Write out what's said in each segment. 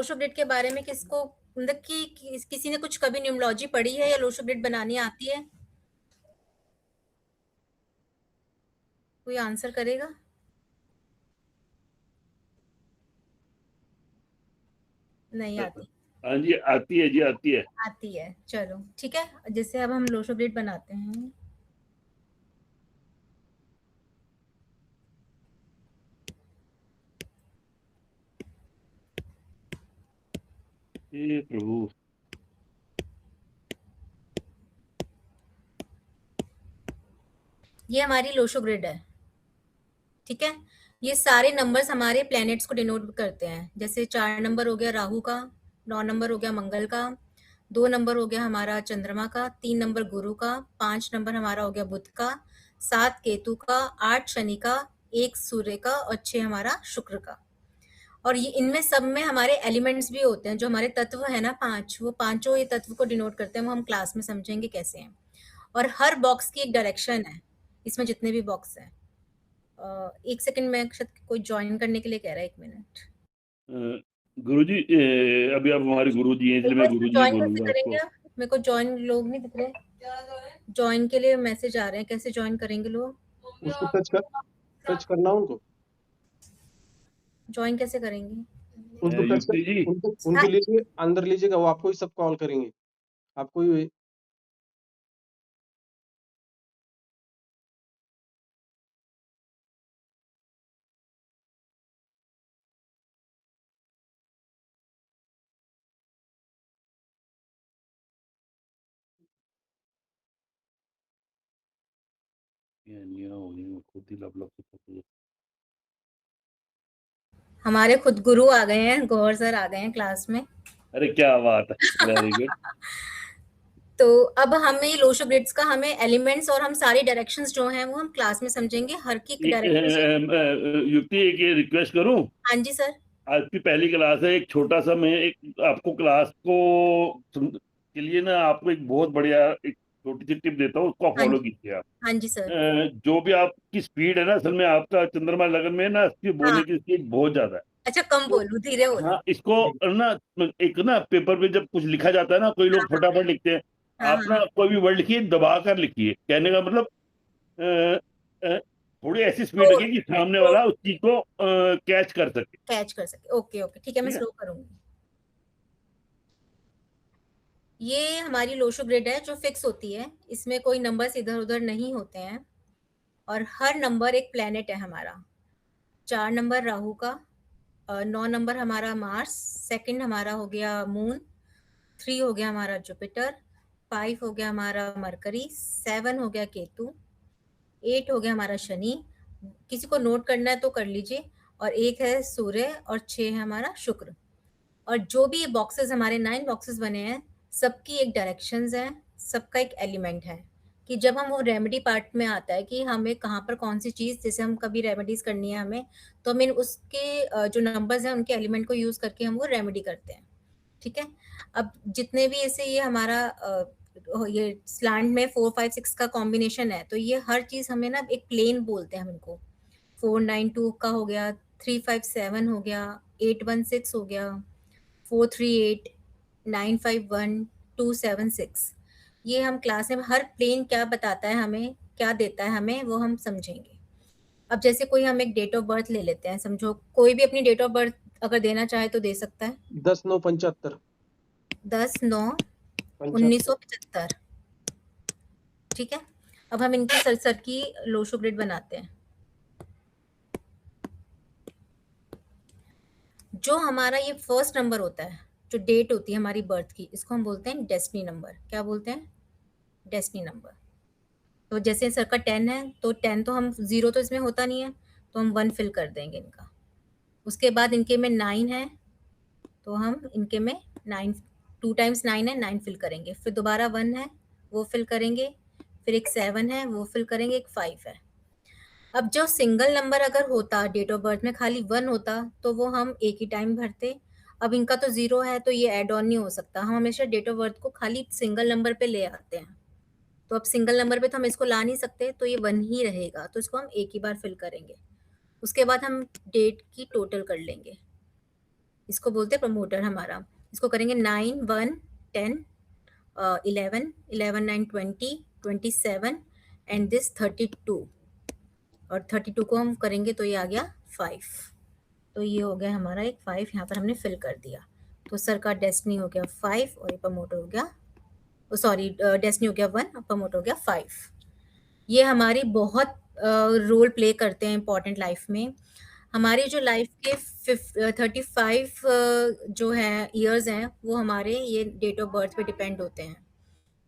Lo Shu grid के बारे में किसको मतलब किसी ने कुछ कभी न्यूमरोलॉजी पढ़ी है या लोशो ग्रिड बनानी आती है? कोई आंसर करेगा? नहीं आती। हाँ जी आती है जी, आती है। आती है, चलो ठीक है। जैसे अब हम लोशो ग्रिड बनाते हैं। हे प्रभु। ये हमारी लोशो ग्रिड है, ठीक है। ये सारे नंबर्स हमारे प्लैनेट्स को डिनोट करते हैं। जैसे 4 नंबर हो गया राहु का, 9 नंबर हो गया मंगल का, 2 नंबर हो गया हमारा चंद्रमा का, 3 नंबर गुरु का, 5 नंबर हमारा हो गया बुध का, 7 केतु का, 8 शनि का, 1 सूर्य का और 6 हमारा शुक्र का। और ये इनमें सब में हमारे एलिमेंट्स भी होते हैं, जो हमारे तत्व है ना 5, वो पांचों ये तत्व को डिनोट करते हैं। वो हम क्लास में समझेंगे कैसे हैं। और हर बॉक्स की एक डायरेक्शन है, इसमें जितने भी बॉक्स हैं। 1 सेकंड में कोई ज्वाइन करने के लिए कह रहा है, 1 मिनट। गुरुजी, अभी आप हमारे गुरुजी हैं, इसलिए मैं गुरुजी ज्वाइन कैसे बोलूंगा करेंगे? आपको। मेरे को ज्वाइन लोग नहीं दिख रहे। ज्वाइन के लिए मैसेज आ रहे हैं, कैसे ज्वाइन करेंगे लोग? उसको टच करना उनको। ज्वाइन कैसे करेंगे? उनको टच युक्ति जी, उनको लीजिए, अंदर लीजिएगा, वो आपको ही सब कॉल करेंगे, आपको ही। खुद ही लब लब। हमारे खुद गुरु आ गए हैं, गौहर सर आ गए हैं क्लास में। अरे क्या बात है, वेरी गुड। तो अब हमें लोशो ग्रिड्स का हमें एलिमेंट्स और हम सारी डायरेक्शंस जो हैं वो हम क्लास में समझेंगे। हर की डायरेक्शन। युक्ति, एक ये रिक्वेस्ट करूं? हाँ जी सर। आज की पहली क्लास है, एक छोटा सा मैं एक आपको क्लास को के लिए ना आपको एक बहुत बढ़िया एक छोटी सी टिप देता हूँ, उसको हाँ फॉलो जी, कीजिए आप। हाँ जी सर। जो भी आपकी स्पीड है ना, असल में आपका चंद्रमा लगन में ना इसकी हाँ, बोलने की स्पीड बहुत ज्यादा है। अच्छा कम तो बोलूं, धीरे बोलूं? हाँ, इसको ना एक ना पेपर पे जब कुछ लिखा जाता है ना, कोई लोग हाँ फटाफट लिखते हैं। हाँ आप हाँ ना कोई भी वर्ड लिखिए, दबा कर लिखिए। कहने का मतलब थोड़ी ऐसी स्पीड तो रखिए कि सामने वाला उस चीज को कैच कर सके। कैच कर सके। ओके ओके, ठीक है, मैं ठीक है। स्लो करूंगी। ये हमारी लोशो ग्रिड है जो फिक्स होती है, इसमें कोई नंबर्स इधर उधर नहीं होते हैं। और हर नंबर एक प्लेनेट है हमारा। 4 नंबर राहु का, 9 नंबर हमारा मार्स, सेकंड हमारा हो गया मून, 3 हो गया हमारा जुपिटर, 5 हो गया हमारा मरकरी, 7 हो गया केतु, 8 हो गया हमारा शनि। किसी को नोट करना है तो कर लीजिए। और 1 है सूर्य और 6 है हमारा शुक्र। और जो भी ये बॉक्सेस हमारे 9 बॉक्सेस बने हैं, सबकी एक डायरेक्शंस है, सबका एक एलिमेंट है। कि जब हम वो रेमेडी पार्ट में आता है कि हमें कहाँ पर कौन सी चीज़, जैसे हम कभी रेमेडीज करनी है हमें, तो हमें उसके जो नंबर्स हैं उनके एलिमेंट को यूज़ करके हम वो रेमेडी करते हैं। ठीक है। अब जितने भी ऐसे ये हमारा ये स्लैंड में 4 5 6 का कॉम्बिनेशन है, तो ये हर चीज़ हमें ना एक प्लेन बोलते हैं हम इनको। 492 का हो गया, 357 हो गया, 816 हो गया, 438, 951, 276। ये हम क्लास में हर प्लेन क्या बताता है हमें, क्या देता है हमें, वो हम समझेंगे। अब जैसे कोई हम एक डेट ऑफ बर्थ ले लेते हैं, समझो कोई भी अपनी डेट ऑफ बर्थ अगर देना चाहे तो दे सकता है। 10/9/75। 10/9/1975। ठीक है। अब हम इनकी सर सर की लोशो ग्रिड बनाते हैं। जो हमारा ये फर्स्ट नंबर होता है, जो डेट होती है हमारी बर्थ की, इसको हम बोलते हैं डेस्टिनी नंबर। क्या बोलते हैं? Destiny number. तो जैसे सर का 10 है, तो 10 तो हम 0 तो इसमें होता नहीं है, तो हम 1 फिल कर देंगे इनका। उसके बाद इनके में 9 है, तो हम इनके में 9, 2 टाइम्स 9 है, 9 फिल करेंगे। फिर दोबारा 1 है, वो फिल करेंगे। फिर एक 7 है, वो फिल करेंगे। एक 5 है। अब जो सिंगल नंबर अगर होता डेट ऑफ बर्थ में, खाली 1 होता, तो वो हम एक ही टाइम भरते। अब इनका तो 0 है, तो ये ऐड ऑन नहीं हो सकता। हम हमेशा डेट ऑफ बर्थ को खाली सिंगल नंबर पे ले आते हैं। तो अब सिंगल नंबर पे तो हम इसको ला नहीं सकते, तो ये 1 ही रहेगा, तो इसको हम एक ही बार फिल करेंगे। उसके बाद हम डेट की टोटल कर लेंगे। इसको बोलते हैं प्रमोटर हमारा। इसको करेंगे 9, 1, 10, 11, 11, 9, 20, 27 एंड दिस 32, और 32 को हम करेंगे तो ये आ गया 5। तो ये हो गया हमारा एक 5, यहाँ पर हमने फिल कर दिया। तो सर का डेस्टिनी हो गया 5 और ये प्रमोटर हो गया, सॉरी डेस्टिनी हो गया 1 और प्रमोटर हो गया 5। ये हमारी बहुत रोल प्ले करते हैं इंपॉर्टेंट लाइफ में। हमारी जो लाइफ के 35 जो है ईयर्स हैं वो हमारे ये डेट ऑफ बर्थ पे डिपेंड होते हैं,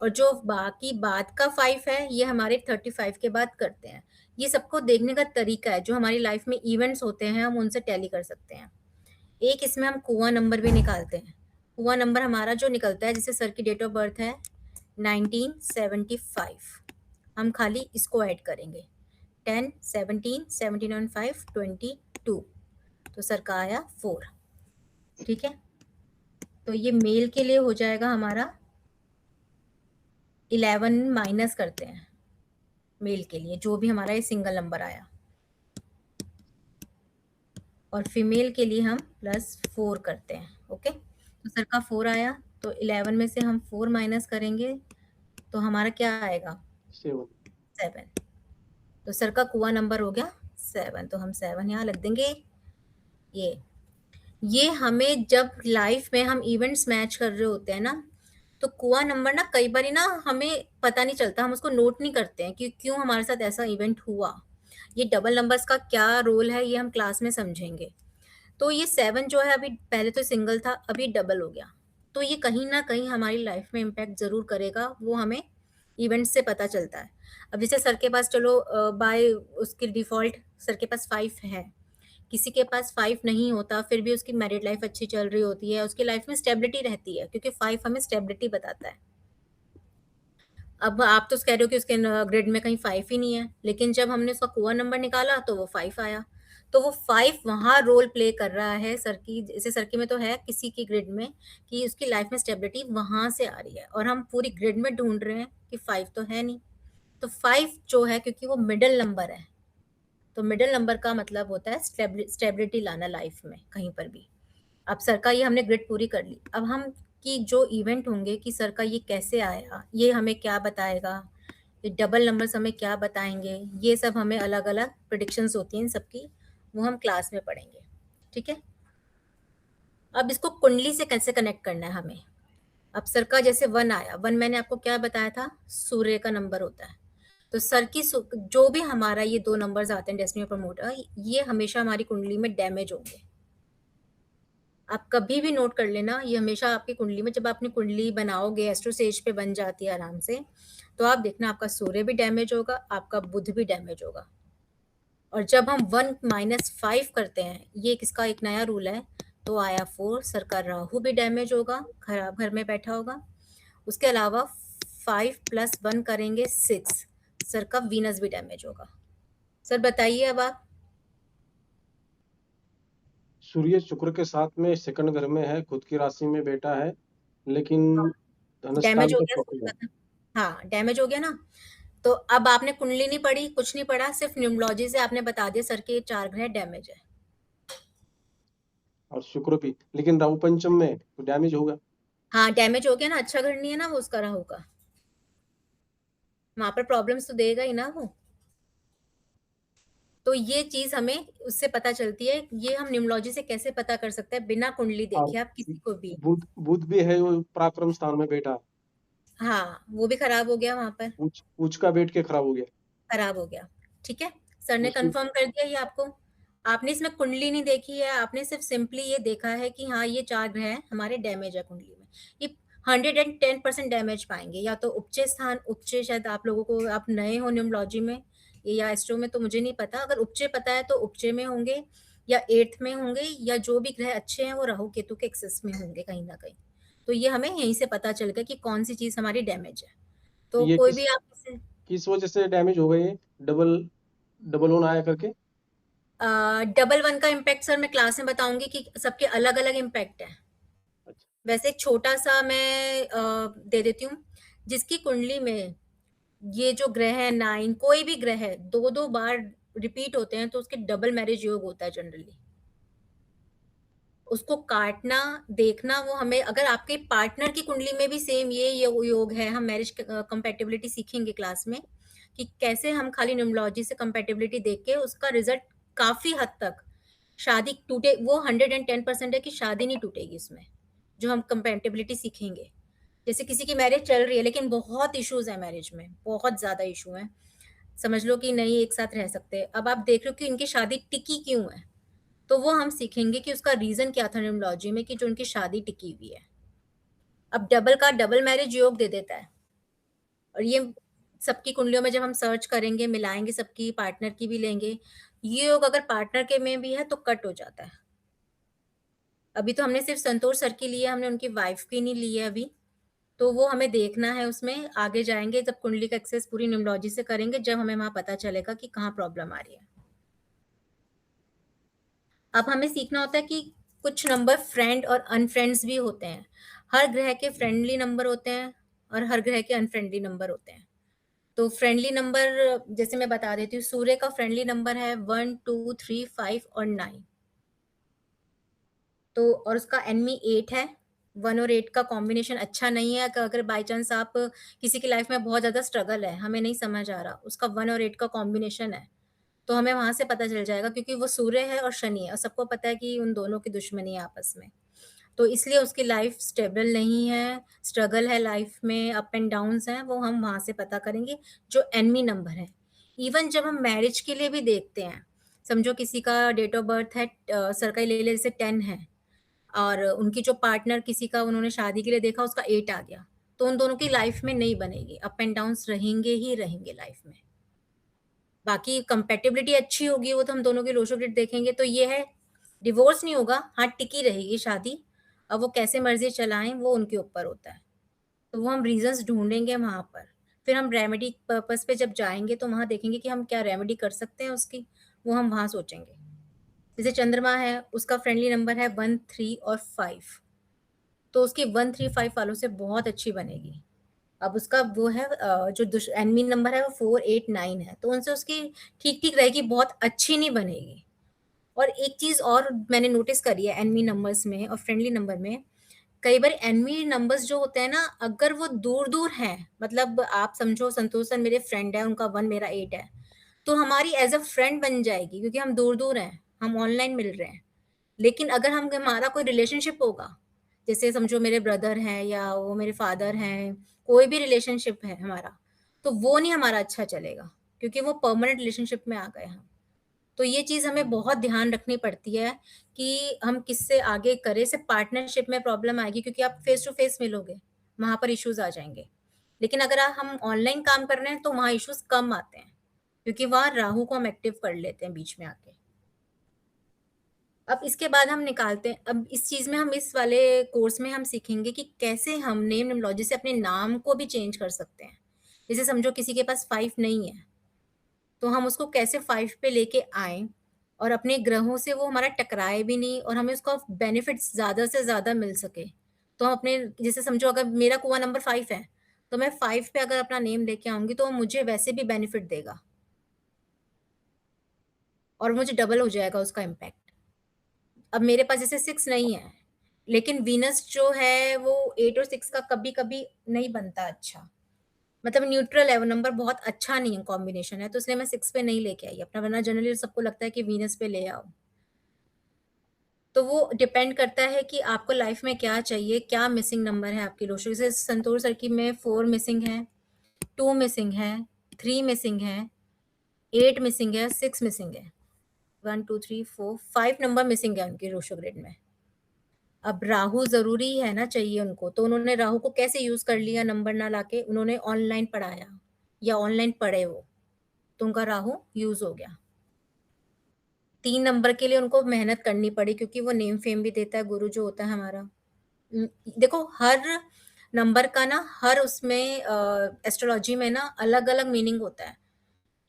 और जो बाकी बाद का 5 है ये हमारे 35 के बाद करते हैं। ये सबको देखने का तरीका है, जो हमारी लाइफ में इवेंट्स होते हैं हम उनसे टैली कर सकते हैं। एक इसमें हम कुआं नंबर भी निकालते हैं। कुआं नंबर हमारा जो निकलता है, जैसे सर की डेट ऑफ बर्थ है 1975, हम खाली इसको ऐड करेंगे 10, 17, 17 और 5, 22, तो सर का आया 4। ठीक है, तो ये मेल के लिए हो जाएगा हमारा 11 माइनस करते हैं मेल के लिए, जो भी हमारा ये सिंगल नंबर आया, और फीमेल के लिए हम +4 करते हैं। ओके, तो सर का 4 आया, तो 11 में से हम 4 माइनस करेंगे तो हमारा क्या आएगा 7। तो सर का कुआं नंबर हो गया 7, तो हम 7 यहाँ लिख देंगे। ये हमें जब लाइफ में हम इवेंट्स मैच कर रहे होते हैं ना, तो कुआं नंबर ना कई बार ना हमें पता नहीं चलता, हम उसको नोट नहीं करते हैं कि क्यों हमारे साथ ऐसा इवेंट हुआ। ये डबल नंबर्स का क्या रोल है ये हम क्लास में समझेंगे। तो ये 7 जो है, अभी पहले तो सिंगल था, अभी डबल हो गया, तो ये कहीं ना कहीं हमारी लाइफ में इम्पैक्ट जरूर करेगा, वो हमें इवेंट से पता चलता है। अब जैसे सर के पास, चलो बाय उसकी डिफॉल्ट सर के पास 5 है, किसी के पास 5 नहीं होता, फिर भी उसकी मैरिड लाइफ अच्छी चल रही होती है, उसकी लाइफ में स्टेबिलिटी रहती है, क्योंकि 5 हमें स्टेबिलिटी बताता है। अब आप तो कह रहे हो कि उसके ग्रिड में कहीं 5 ही नहीं है, लेकिन जब हमने उसका कुआं नंबर निकाला तो वो 5 आया, तो वो 5 वहाँ रोल प्ले कर रहा है सर की, जैसे सर की में तो है किसी की ग्रिड में कि उसकी लाइफ में स्टेबिलिटी वहां से आ रही है, और हम पूरी ग्रिड में ढूंढ रहे हैं कि 5 तो है नहीं। तो 5 जो है, क्योंकि वो मिडिल नंबर है, तो मिडिल नंबर का मतलब होता है स्टेबिलिटी लाना लाइफ में कहीं पर भी। अब सर का ये हमने ग्रिड पूरी कर ली, अब हम कि जो इवेंट होंगे कि सर का ये कैसे आया, ये हमें क्या बताएगा, ये डबल नंबर्स हमें क्या बताएंगे, ये सब हमें अलग अलग प्रिडिक्शंस होती हैं इन सबकी, वो हम क्लास में पढ़ेंगे। ठीक है, अब इसको कुंडली से कैसे कनेक्ट करना है हमें। अब सर का जैसे 1 आया, 1 मैंने आपको क्या बताया था, सूर्य का नंबर होता है। तो सर की जो भी हमारा ये 2 नंबर्स आते हैं डेस्टिनी और प्रमोटर, ये हमेशा हमारी कुंडली में डैमेज होंगे। आप कभी भी नोट कर लेना, ये हमेशा आपकी कुंडली में, जब आप अपनी कुंडली बनाओगे, एस्ट्रो सेज पे बन जाती है आराम से, तो आप देखना आपका सूर्य भी डैमेज होगा, आपका बुध भी डैमेज होगा। और जब हम 1 - 5 करते हैं, ये किसका एक नया रूल है, तो आया 4, सर का राहु भी डैमेज होगा, खराब घर में बैठा होगा। उसके अलावा 5 + 1 करेंगे 6, सर का वीनस भी डैमेज होगा। सर बताइए अब आप। सूर्य शुक्र के साथ में सेकंड घर में है, खुद की राशि में बैठा है, लेकिन धनस्थान डैमेज हो पे गया पहुंच गया। सूर्य का, हाँ डैमेज हो गया ना। तो अब आपने कुंडली नहीं पढ़ी, कुछ नहीं पढ़ा, सिर्फ न्यूमरोलॉजी से आपने बता दिया सर के 4 ग्रह डैमेज है। और शुक्र भी, लेकिन राहु पंचम में तो डैमेज होगा। हाँ डैमेज हो गया ना, अच्छा घर नहीं है ना वो उसका राहु का, वहां पर प्रॉब्लम्स तो देगा ही ना वो। तो ये चीज हमें उससे पता चलती है, ये हम न्यूमरोलॉजी से कैसे पता कर सकते हैं बिना कुंडली और देखे आप किसी को भी। बुध बुध भी है, वो पराक्रम स्थान में बैठा है। हाँ वो भी खराब हो गया वहां पर, उच्च का बैठ के खराब हो गया। खराब हो गया। ठीक है, सर ने उसमें कंफर्म कर दिया ये आपको। आपने इसमें कुंडली नहीं देखी है, आपने सिर्फ सिंपली ये देखा है कि हाँ ये 4 ग्रह हमारे डैमेज है कुंडली में। ये 110% डैमेज पाएंगे, या तो उपचे स्थान, उपचे शायद आप लोगों को, आप नए हो न्यूमरोलॉजी में ये या एस्ट्रो में तो मुझे नहीं पता, अगर उपचे पता है तो उपचे में होंगे या 8th में होंगे, या जो भी ग्रह अच्छे हैं वो राहु केतु के एक्सेस में होंगे कहीं ना कहीं। तो ये हमें यहीं से पता चलेगा कि कौन सी चीज हमारी डैमेज है। तो ये कोई भी आप इसे किस वजह से डैमेज हो गए, डबल डबल वन आया करके। डबल 1 का इम्पैक्ट सर मैं क्लास में बताऊंगी कि सबके अलग अलग इम्पैक्ट है। अच्छा, वैसे एक छोटा सा मैं दे देती हूँ, जिसकी कुंडली में ये जो ग्रह है 9, कोई भी ग्रह है 2-2 बार रिपीट होते हैं तो उसके डबल मैरिज योग होता है जनरली। उसको काटना, देखना, वो हमें अगर आपके पार्टनर की कुंडली में भी सेम ये योग है, हम मैरिज कंपैटिबिलिटी सीखेंगे क्लास में कि कैसे हम खाली न्यूमरोलॉजी से कंपैटिबिलिटी देख के उसका रिजल्ट काफी हद तक शादी टूटे, वो 110% है कि शादी नहीं टूटेगी उसमें, जो हम कंपैटिबिलिटी सीखेंगे। जैसे किसी की मैरिज चल रही है लेकिन बहुत इश्यूज है मैरिज में, बहुत ज्यादा इशू है, समझ लो कि नहीं एक साथ रह सकते, अब आप देख रहे हो कि इनकी शादी टिकी क्यों है, तो वो हम सीखेंगे कि उसका रीजन क्या था न्यूमरोलॉजी में कि जो उनकी शादी टिकी हुई है। अब डबल का डबल मैरिज योग दे देता है, और ये सबकी कुंडलियों में जब हम सर्च करेंगे, मिलाएंगे, सबकी पार्टनर की भी लेंगे, ये योग अगर पार्टनर के में भी है तो कट हो जाता है। अभी तो हमने सिर्फ संतोष सर की ली है, हमने उनकी वाइफ की नहीं ली है अभी, तो वो हमें देखना है, उसमें आगे जाएंगे जब कुंडली का एक्सेस पूरी न्यूमरोलॉजी से करेंगे, जब हमें वहां पता चलेगा कि कहाँ प्रॉब्लम आ रही है। अब हमें सीखना होता है कि कुछ नंबर फ्रेंड और अनफ्रेंड्स भी होते हैं। हर ग्रह के फ्रेंडली नंबर होते हैं और हर ग्रह के अनफ्रेंडली नंबर होते हैं। तो फ्रेंडली नंबर जैसे मैं बता देती हूँ, सूर्य का फ्रेंडली नंबर है 1, 2, 3, 5 और 9। तो और उसका एनमी 8 है। 1 और 8 का कॉम्बिनेशन अच्छा नहीं है। अगर बाय चांस आप किसी की लाइफ में बहुत ज्यादा स्ट्रगल है, हमें नहीं समझ आ रहा, उसका 1 और 8 का कॉम्बिनेशन है, तो हमें वहां से पता चल जाएगा, क्योंकि वो सूर्य है और शनि है और सबको पता है कि उन दोनों की दुश्मनी है आपस में। तो इसलिए उसकी लाइफ स्टेबल नहीं है, स्ट्रगल है लाइफ में, अप एंड डाउन्स हैं, वो हम वहां से पता करेंगे जो एनमी नंबर है। इवन जब हम मैरिज के लिए भी देखते हैं, समझो किसी का डेट ऑफ बर्थ है, सरकारी ले ले जैसे 10 है, और उनकी जो पार्टनर किसी का उन्होंने शादी के लिए देखा उसका 8 आ गया, तो उन दोनों की लाइफ में नहीं बनेगी, अप एंड डाउन्स रहेंगे ही रहेंगे लाइफ में। बाकी कंपेटिबिलिटी अच्छी होगी, वो तो हम दोनों के रोशो ग्रिड देखेंगे तो ये है, डिवोर्स नहीं होगा, हाँ टिकी रहेगी शादी। अब वो कैसे मर्जी चलाएं वो उनके ऊपर होता है, तो वो हम रीजंस ढूंढेंगे वहां पर। फिर हम रेमेडी पर्पस पे जब जाएंगे तो वहां देखेंगे कि हम क्या रेमेडी कर सकते हैं उसकी, वो हम वहां सोचेंगे। जैसे चंद्रमा है, उसका फ्रेंडली नंबर है 1, 3 और 5, तो उसकी 1, 3, 5 वालों से बहुत अच्छी बनेगी। अब उसका वो है जो एनमी नंबर है वो 4, 8, 9 है, तो उनसे उसकी ठीक ठीक रहेगी, बहुत अच्छी नहीं बनेगी। और एक चीज और मैंने नोटिस करी है एनमी नंबर्स में और फ्रेंडली नंबर में, कई बार एनमी नंबर्स जो होते हैं ना, अगर वो दूर दूर हैं, मतलब आप समझो संतोष सर मेरे फ्रेंड है, उनका 1 मेरा 8 है, तो हमारी एज अ फ्रेंड बन जाएगी, क्योंकि हम दूर दूर हैं, हम ऑनलाइन मिल रहे हैं। लेकिन अगर हम हमारा कोई रिलेशनशिप होगा, जैसे समझो मेरे ब्रदर हैं या वो मेरे फादर हैं, कोई भी रिलेशनशिप है हमारा, तो वो नहीं हमारा अच्छा चलेगा, क्योंकि वो परमानेंट रिलेशनशिप में आ गए हम। तो ये चीज हमें बहुत ध्यान रखनी पड़ती है कि हम किससे आगे करें। सिर्फ पार्टनरशिप में प्रॉब्लम आएगी क्योंकि आप फेस टू फेस मिलोगे, वहां पर इश्यूज आ जाएंगे। लेकिन अगर हम ऑनलाइन काम कर रहे हैं तो वहां इश्यूज कम आते हैं, क्योंकि वहां राहु को हम एक्टिव कर लेते हैं बीच में आके। अब इसके बाद हम निकालते हैं, अब इस चीज में हम इस वाले कोर्स में हम सीखेंगे कि कैसे हम नेम न्यूमरोलॉजी से अपने नाम को भी चेंज कर सकते हैं। जैसे समझो किसी के पास 5 नहीं है, तो हम उसको कैसे 5 पे लेके आए और अपने ग्रहों से वो हमारा टकराए भी नहीं और हमें उसका बेनिफिट्स ज्यादा से ज्यादा मिल सके। तो हम अपने, जैसे समझो अगर मेरा कुआं नंबर 5 है, तो मैं 5 पे अगर अपना नेम लेके आऊंगी तो मुझे वैसे भी बेनिफिट देगा और मुझे डबल हो जाएगा उसका इम्पैक्ट। अब मेरे पास जैसे 6 नहीं है, लेकिन वीनस जो है वो 8 और 6 का कभी कभी नहीं बनता अच्छा, मतलब न्यूट्रल है वो नंबर, बहुत अच्छा नहीं है कॉम्बिनेशन है, तो इसलिए मैं 6 पे नहीं लेके आई अपना, वरना जनरली सबको लगता है कि वीनस पे ले आओ। तो वो डिपेंड करता है कि आपको लाइफ में क्या चाहिए, क्या मिसिंग नंबर है आपकी रोशनी। जैसे संतोष सर की में 4 मिसिंग है, 2 मिसिंग है, 3 मिसिंग है, 8 मिसिंग है, 6 मिसिंग है, 1, 2, 3, 4, 5 नंबर मिसिंग है उनकी रोशो ग्रिड में। अब राहु जरूरी है ना, चाहिए उनको, तो उन्होंने राहु को कैसे यूज कर लिया, नंबर ना लाके उन्होंने ऑनलाइन पढ़ाया या ऑनलाइन पढ़े वो, तो उनका राहु यूज हो गया। 3 नंबर के लिए उनको मेहनत करनी पड़ी, क्योंकि वो नेम फेम भी देता है गुरु जो होता है हमारा। देखो हर नंबर का ना, हर उसमें एस्ट्रोलॉजी में ना अलग अलग मीनिंग होता है,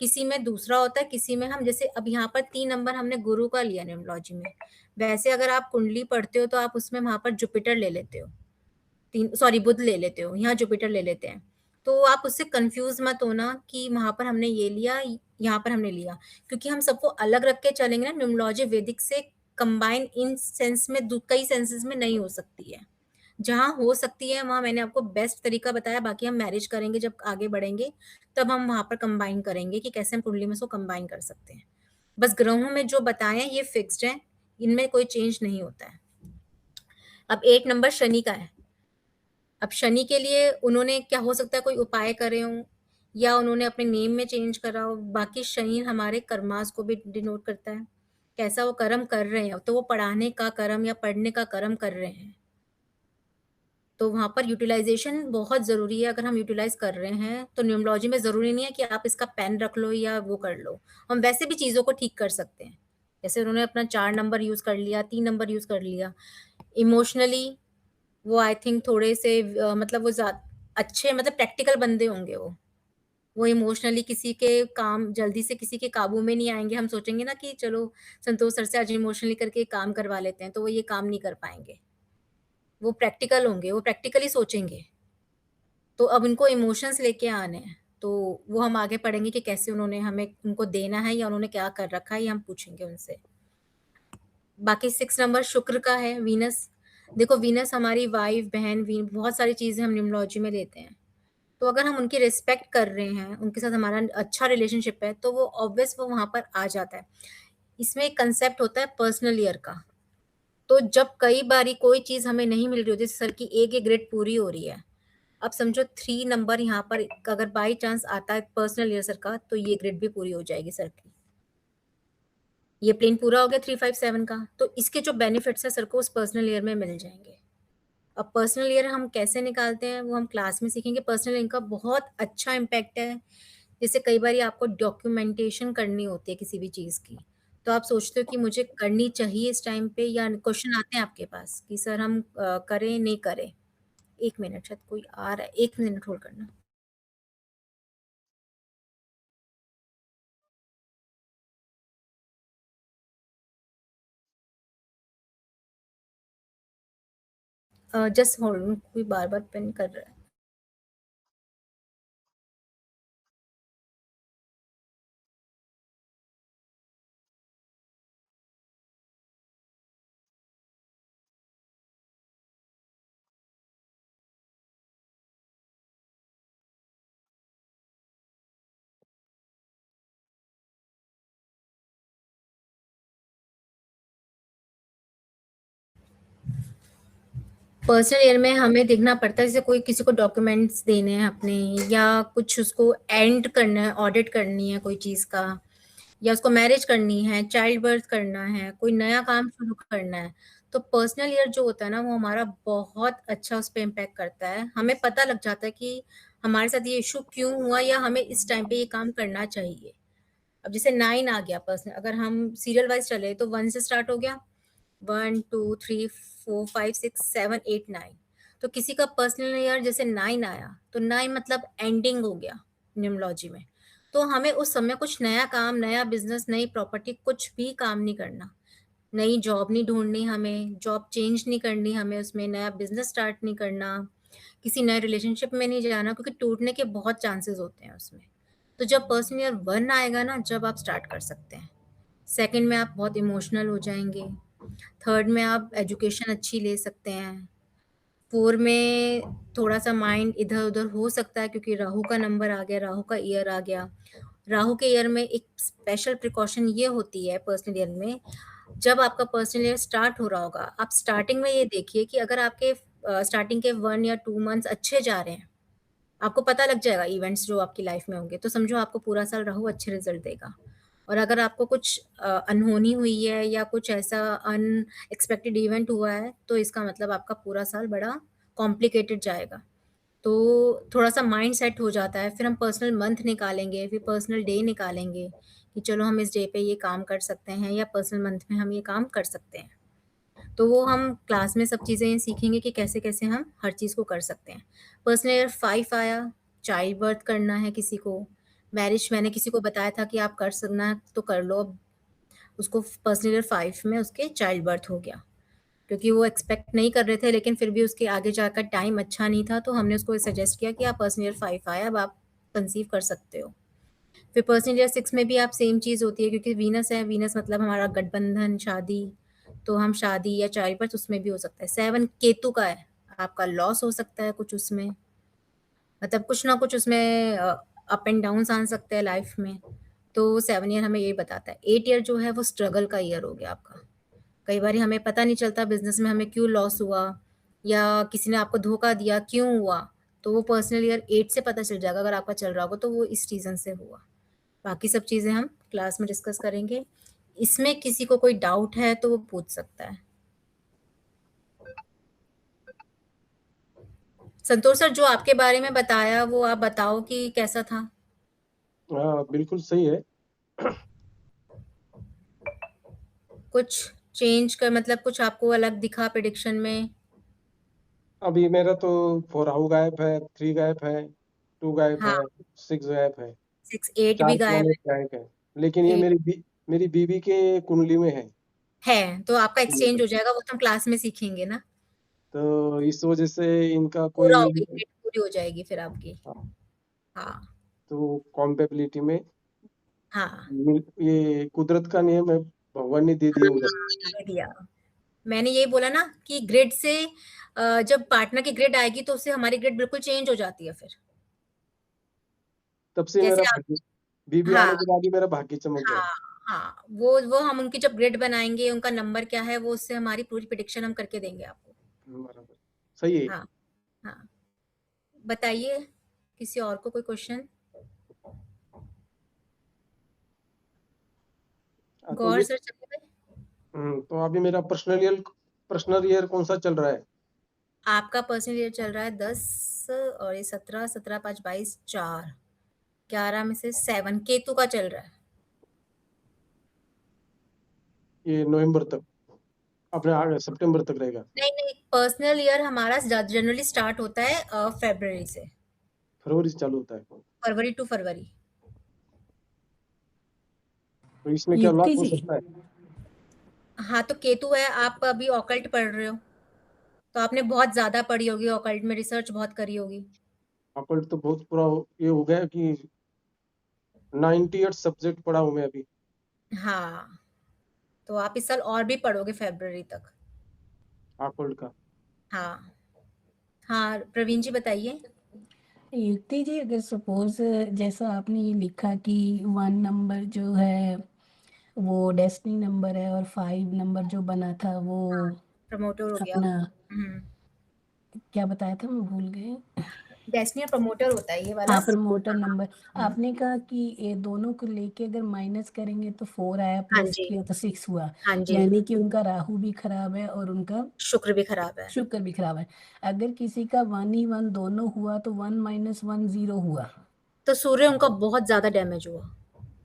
किसी में दूसरा होता है, किसी में हम, जैसे अब यहाँ पर 3 नंबर हमने गुरु का लिया न्यूमरोलॉजी में, वैसे अगर आप कुंडली पढ़ते हो तो आप उसमें वहां पर जुपिटर ले लेते हो, बुध ले लेते हो, यहाँ जुपिटर ले लेते हैं। तो आप उससे कंफ्यूज मत होना कि वहां पर हमने ये लिया, यहाँ पर हमने लिया, क्योंकि हम सबको अलग रख के चलेंगे ना, न्यूमरोलॉजी वैदिक से कंबाइन इन सेंस में कई सेंसेस में नहीं हो सकती है। जहाँ हो सकती है वहाँ मैंने आपको बेस्ट तरीका बताया, बाकी हम मैरिज करेंगे जब आगे बढ़ेंगे, तब हम वहाँ पर कंबाइन करेंगे कि कैसे हम कुंडली में इसको कंबाइन कर सकते हैं। बस ग्रहों में जो बताए हैं ये फिक्स्ड है, इनमें कोई चेंज नहीं होता है। अब 8 नंबर शनि का है। अब शनि के लिए उन्होंने क्या हो सकता है कोई उपाय करे हों या उन्होंने अपने नेम में चेंज करा हो। बाकी शनि हमारे कर्मास को भी डिनोट करता है, कैसा वो कर्म कर रहे हैं, तो वो पढ़ाने का कर्म या पढ़ने का कर्म कर रहे हैं। तो वहाँ पर यूटिलाइज़ेशन बहुत ज़रूरी है। अगर हम यूटिलाइज़ कर रहे हैं, तो न्यूमरोलॉजी में ज़रूरी नहीं है कि आप इसका पेन रख लो या वो कर लो। हम वैसे भी चीज़ों को ठीक कर सकते हैं। जैसे उन्होंने अपना 4 नंबर यूज़ कर लिया, 3 नंबर यूज़ कर लिया। इमोशनली वो आई थिंक थोड़े से मतलब वो अच्छे मतलब प्रैक्टिकल बंदे होंगे वो। वो इमोशनली किसी के काम जल्दी से किसी के काबू में नहीं आएँगे। हम सोचेंगे ना कि चलो संतोष सर से आज इमोशनली करके काम करवा लेते हैं, तो वो ये काम नहीं कर पाएँगे। वो प्रैक्टिकल होंगे, वो प्रैक्टिकली सोचेंगे। तो अब उनको इमोशंस लेके आने हैं, तो वो हम आगे पढ़ेंगे कि कैसे उन्होंने हमें उनको देना है या उन्होंने क्या कर रखा है, ये हम पूछेंगे उनसे। बाकी 6 नंबर शुक्र का है, वीनस। देखो वीनस हमारी वाइफ, बहन, बहुत सारी चीज़ें हम न्यूमरोलॉजी में लेते हैं। तो अगर हम उनकी रिस्पेक्ट कर रहे हैं, उनके साथ हमारा अच्छा रिलेशनशिप है, तो वो ऑब्वियस वो वहाँ पर आ जाता है। इसमें एक कंसेप्ट होता है पर्सनल ईयर का। तो जब कई बारी कोई चीज़ हमें नहीं मिल रही होती, जैसे सर की एक ग्रेड पूरी हो रही है, अब समझो 3 नंबर यहाँ पर अगर बाय चांस आता है पर्सनल ईयर सर का, तो ये ग्रेड भी पूरी हो जाएगी सर की। ये प्लेन पूरा हो गया 357 का, तो इसके जो बेनिफिट्स है सर को उस पर्सनल ईयर में मिल जाएंगे। अब पर्सनल ईयर हम कैसे निकालते हैं वो हम क्लास में सीखेंगे। पर्सनल ईयर का बहुत अच्छा इम्पैक्ट है। जैसे कई बार आपको डॉक्यूमेंटेशन करनी होती है किसी भी चीज़ की, तो आप सोचते हो कि मुझे करनी चाहिए इस टाइम पे, या क्वेश्चन आते हैं आपके पास कि सर हम करें नहीं करें। 1 मिनट, शायद कोई आ रहा है, 1 मिनट होल्ड करना। जस्ट होल्ड, कोई बार-बार पिन कर रहा है। पर्सनल ईयर में हमें देखना पड़ता है, जैसे कोई किसी को डॉक्यूमेंट्स देने हैं अपने, या कुछ उसको एंड करना है, ऑडिट करनी है कोई चीज़ का, या उसको मैरिज करनी है, चाइल्ड बर्थ करना है, कोई नया काम शुरू करना है, तो पर्सनल ईयर जो होता है ना वो हमारा बहुत अच्छा उस पर इम्पैक्ट करता है। हमें पता लग जाता है कि हमारे साथ ये इशू क्यों हुआ या हमें इस टाइम पे ये काम करना चाहिए। अब जैसे 9 आ गया पर्सनल, अगर हम सीरियल वाइज चले तो 1 से स्टार्ट हो गया, 1 2 3 4 5 6 7 8 9। तो किसी का पर्सनल ईयर जैसे 9 आया, तो 9 मतलब एंडिंग हो गया न्यूमरोलॉजी में। तो हमें उस समय कुछ नया काम, नया बिजनेस, नई प्रॉपर्टी, कुछ भी काम नहीं करना। नई जॉब नहीं ढूंढनी, हमें जॉब चेंज नहीं करनी, हमें उसमें नया बिजनेस स्टार्ट नहीं करना, किसी नए रिलेशनशिप में नहीं जाना, क्योंकि टूटने के बहुत चांसेस होते हैं उसमें। तो जब पर्सनल ईयर 1 आएगा ना, जब आप स्टार्ट कर सकते हैं। सेकंड में आप बहुत इमोशनल हो जाएंगे। थर्ड में आप एजुकेशन अच्छी ले सकते हैं। 4 में थोड़ा सा माइंड इधर उधर हो सकता है, क्योंकि राहु का नंबर आ गया, राहु का ईयर आ गया। राहु के ईयर में एक स्पेशल प्रिकॉशन ये होती है पर्सनल ईयर में, जब आपका पर्सनल ईयर स्टार्ट हो रहा होगा, आप स्टार्टिंग में ये देखिए कि अगर आपके स्टार्टिंग के 1 या 2 मंथ्स अच्छे जा रहे हैं, आपको पता लग जाएगा इवेंट्स जो आपकी लाइफ में होंगे, तो समझो आपको पूरा साल राहु अच्छे रिजल्ट देगा। और अगर आपको कुछ अनहोनी हुई है या कुछ ऐसा अनएक्सपेक्टेड इवेंट हुआ है, तो इसका मतलब आपका पूरा साल बड़ा कॉम्प्लिकेटेड जाएगा। तो थोड़ा सा माइंड सेट हो जाता है। फिर हम पर्सनल मंथ निकालेंगे, फिर पर्सनल डे निकालेंगे कि चलो हम इस डे पे ये काम कर सकते हैं, या पर्सनल मंथ में हम ये काम कर सकते हैं। तो वो हम क्लास में सब चीज़ें सीखेंगे कि कैसे कैसे हम हर चीज़ को कर सकते हैं। पर्सनल ईयर 5 आया, चाइल्ड बर्थ करना है किसी को, मैरिज मैंने किसी को बताया था कि आप कर सकना है तो कर लो। अब उसको पर्सनल ईयर 5 में उसके चाइल्ड बर्थ हो गया, क्योंकि वो एक्सपेक्ट नहीं कर रहे थे, लेकिन फिर भी उसके आगे जाकर टाइम अच्छा नहीं था, तो हमने उसको सजेस्ट किया कि आप पर्सनल ईयर 5 आया, अब आप कंसीव कर सकते हो। फिर पर्सनल ईयर 6 में भी आप सेम चीज़ होती है, क्योंकि वीनस है, वीनस मतलब हमारा गठबंधन, शादी, तो हम शादी या चाइल्ड बर्थ उसमें भी हो सकता है। 7 केतु का है, आपका लॉस हो सकता है कुछ उसमें, मतलब कुछ ना कुछ उसमें अप एंड डाउन आ सकते हैं लाइफ में। तो 7 ईयर हमें ये बताता है। 8 ईयर जो है वो स्ट्रगल का ईयर हो गया आपका। कई बार हमें पता नहीं चलता बिजनेस में हमें क्यों लॉस हुआ, या किसी ने आपको धोखा दिया क्यों हुआ, तो वो पर्सनल ईयर 8 से पता चल जाएगा। अगर आपका चल रहा होगा तो वो इस रीजन से हुआ। बाकी सब चीजें हम क्लास में डिस्कस करेंगे। इसमें किसी को कोई डाउट है तो वो पूछ सकता है। संतोष सर, जो आपके बारे में बताया वो आप बताओ कि कैसा था। हाँ, बिल्कुल सही है। कुछ चेंज कर, मतलब कुछ आपको अलग दिखा प्रिडिक्शन में? अभी मेरा तो 4 राहु गायब है, 3 गायब है, 2 गायब हाँ, है, 6 गायब है, 6 8 भी 4 गायब प्लैनेट गायब है। लेकिन ये है। 8 मेरी बीवी के कुंडली में है। है तो आपका एक्सचेंज हो जाएगा, वो तो हम क्लास में सीखेंगे ना। तो इस वजह से इनका पूरा कोई, होगी, ग्रिड पूरी हो जाएगी फिर आपकी। हाँ तो कॉम्पेबिलिटी में हाँ। ये कुदरत का नियम है, भगवान ने दे दिया उधर। दे दिया। मैंने यही बोला ना कि ग्रिड से जब पार्टनर की ग्रिड आएगी तो उससे हमारी ग्रिड बिल्कुल चेंज हो जाती है फिर। तब से जैसे मेरा आप, भाग्य, बीबी हाँ आने के बाद ही मेरा भाग्य चमक गया। हाँ हाँ, वो हम उनकी जब ग्रिड बनाएंगे, उनका नंबर क्या है, वो उससे हमारी पूरी प्रिडिक्शन हम करके देंगे आपको। बराबर, सही है। हाँ हाँ। बताइए, किसी और को कोई क्वेश्चन? तो गौर ये सर चले गए? तो अभी मेरा पर्सनल ईयर कौन सा चल रहा है? आपका पर्सनल ईयर चल रहा है 10, और ये 17, 17 5 22 4, 11 में से 7 केतु का चल रहा है। ये नवंबर तक, अपने सितंबर तक रहेगा। नहीं नहीं, पर्सनल ईयर हमारा जनरली स्टार्ट होता है फरवरी से। फरवरी से चालू होता है। फरवरी टू फरवरी। तो इसमें क्या युक्ति लाभ हो जी, सकता है? हाँ, तो केतु है, आप अभी ऑकल्ट पढ़ रहे हो, तो आपने बहुत ज्यादा पढ़ी होगी ऑकल्ट में, रिसर्च बहुत करी होगी। अकल्ट तो बहुत पूरा ये हो गया कि 98 सब्जेक्ट पढ़ा हूं मैं अभी। हाँ, तो आप इस साल और भी पढ़ोगे फरवरी तक। अकल्ट का। हाँ हाँ, प्रवीण जी बताइए। युक्ति जी, अगर सपोज जैसा आपने ये लिखा कि 1 नंबर जो है वो डेस्टिनी नंबर है और 5 नंबर जो बना था वो प्रमोटर हो गया। अपना क्या बताया था, मैं भूल गई। डेस्टिनी प्रमोटर होता है ये वाला। हाँ, प्रमोटर नंबर। हम्म, आपने कहा कि ये दोनों को लेके अगर माइनस करेंगे तो 4 आया, हाँ प्लस जी, किया तो 6 हुआ। हाँ जी। यानी कि उनका राहु भी खराब है और उनका शुक्र भी खराब है। शुक्र भी खराब है। अगर किसी का 1 ही 1 दोनों हुआ तो 1 - 1 0 हुआ। तो सूर्य उनका बहुत ज्यादा डैमेज हुआ।